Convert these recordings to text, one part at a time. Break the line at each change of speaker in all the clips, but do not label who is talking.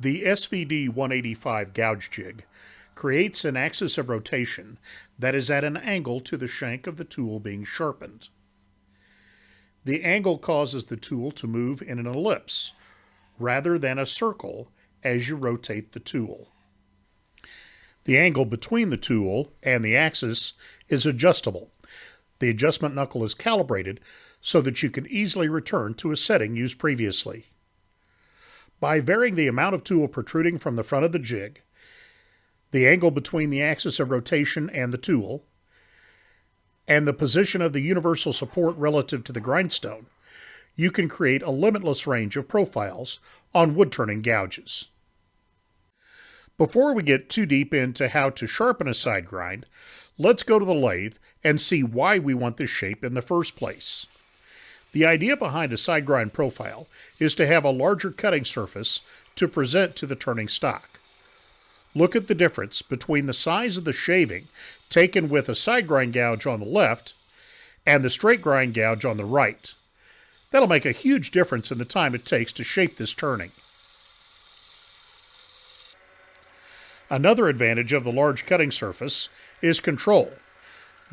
The SVD-185 gouge jig creates an axis of rotation that is at an angle to the shank of the tool being sharpened. The angle causes the tool to move in an ellipse rather than a circle as you rotate the tool. The angle between the tool and the axis is adjustable. The adjustment knuckle is calibrated so that you can easily return to a setting used previously. By varying the amount of tool protruding from the front of the jig, the angle between the axis of rotation and the tool, and the position of the universal support relative to the grindstone, you can create a limitless range of profiles on wood-turning gouges. Before we get too deep into how to sharpen a side grind, let's go to the lathe and see why we want this shape in the first place. The idea behind a side grind profile is to have a larger cutting surface to present to the turning stock. Look at the difference between the size of the shaving taken with a side grind gouge on the left and the straight grind gouge on the right. That'll make a huge difference in the time it takes to shape this turning. Another advantage of the large cutting surface is control.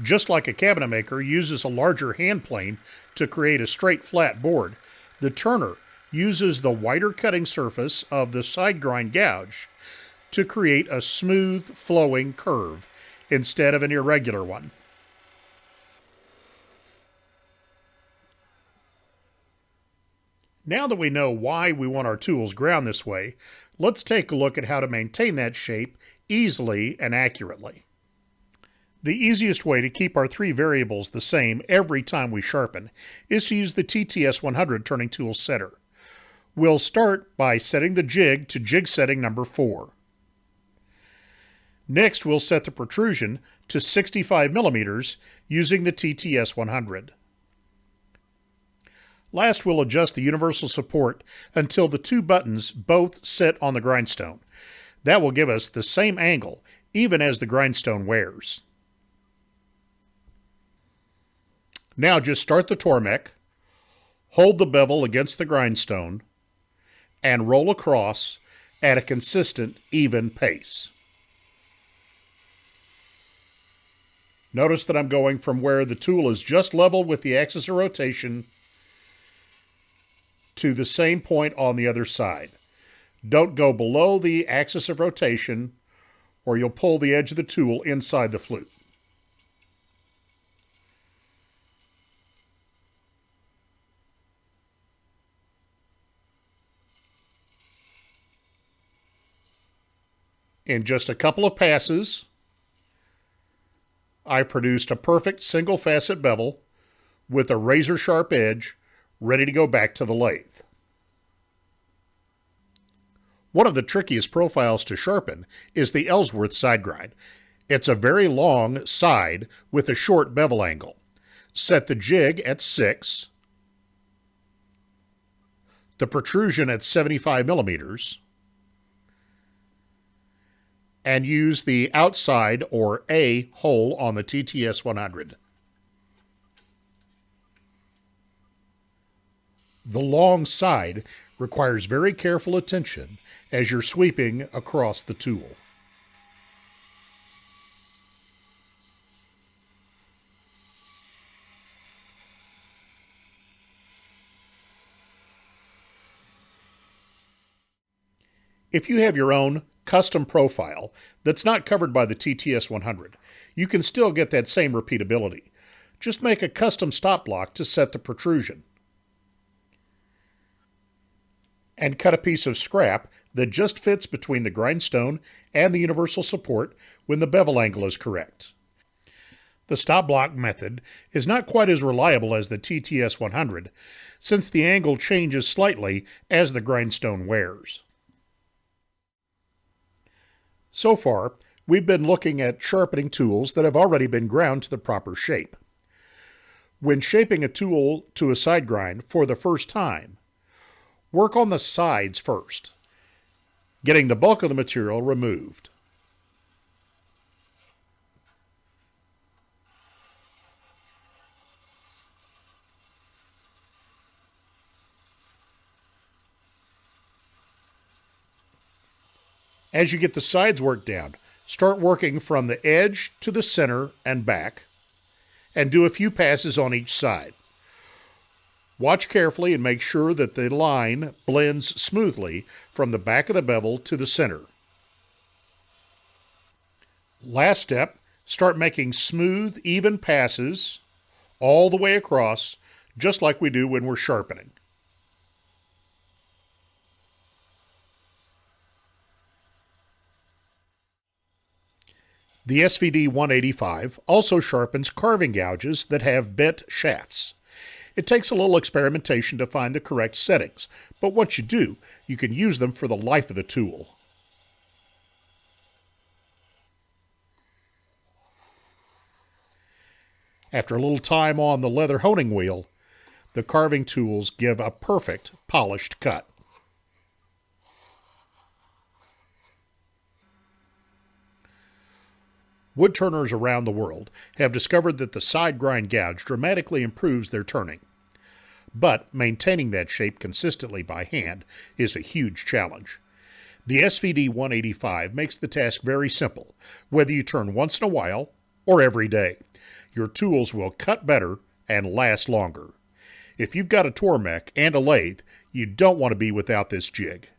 Just like a cabinet maker uses a larger hand plane to create a straight flat board, the turner uses the wider cutting surface of the side grind gouge to create a smooth, flowing curve instead of an irregular one. Now that we know why we want our tools ground this way, let's take a look at how to maintain that shape easily and accurately. The easiest way to keep our three variables the same every time we sharpen is to use the TTS 100 turning tool setter. We'll start by setting the jig to jig setting number 4. Next, we'll set the protrusion to 65 millimeters using the TTS 100. Last, we'll adjust the universal support until the two buttons both sit on the grindstone. That will give us the same angle even as the grindstone wears. Now just start the Tormek, hold the bevel against the grindstone, and roll across at a consistent, even pace. Notice that I'm going from where the tool is just level with the axis of rotation to the same point on the other side. Don't go below the axis of rotation or you'll pull the edge of the tool inside the flute. In just a couple of passes, I produced a perfect single facet bevel with a razor sharp edge ready to go back to the lathe. One of the trickiest profiles to sharpen is the Ellsworth side grind. It's a very long side with a short bevel angle. Set the jig at 6, the protrusion at 75 millimeters, and use the outside or A hole on the TTS 100. The long side requires very careful attention as you're sweeping across the tool. If you have your own custom profile that's not covered by the TTS 100, you can still get that same repeatability. Just make a custom stop block to set the protrusion. And cut a piece of scrap that just fits between the grindstone and the universal support when the bevel angle is correct. The stop block method is not quite as reliable as the TTS 100 since the angle changes slightly as the grindstone wears. So far, we've been looking at sharpening tools that have already been ground to the proper shape. When shaping a tool to a side grind for the first time, work on the sides first, getting the bulk of the material removed. As you get the sides worked down, start working from the edge to the center and back, and do a few passes on each side. Watch carefully and make sure that the line blends smoothly from the back of the bevel to the center. Last step, start making smooth, even passes all the way across, just like we do when we're sharpening. The SVD-185 also sharpens carving gouges that have bent shafts. It takes a little experimentation to find the correct settings, but once you do, you can use them for the life of the tool. After a little time on the leather honing wheel, the carving tools give a perfect polished cut. Woodturners around the world have discovered that the side grind gouge dramatically improves their turning. But maintaining that shape consistently by hand is a huge challenge. The SVD-185 makes the task very simple, whether you turn once in a while or every day. Your tools will cut better and last longer. If you've got a Tormek and a lathe, you don't want to be without this jig.